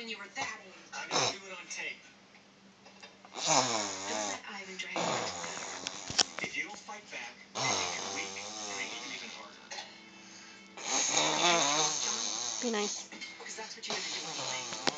when you were that age. I'm gonna do it on tape. Don't let Ivan drag you into the gutter. If you don't fight back, you're weak. You're making it even harder. Johnny, Be nice. because that's what you're gonna do anyway.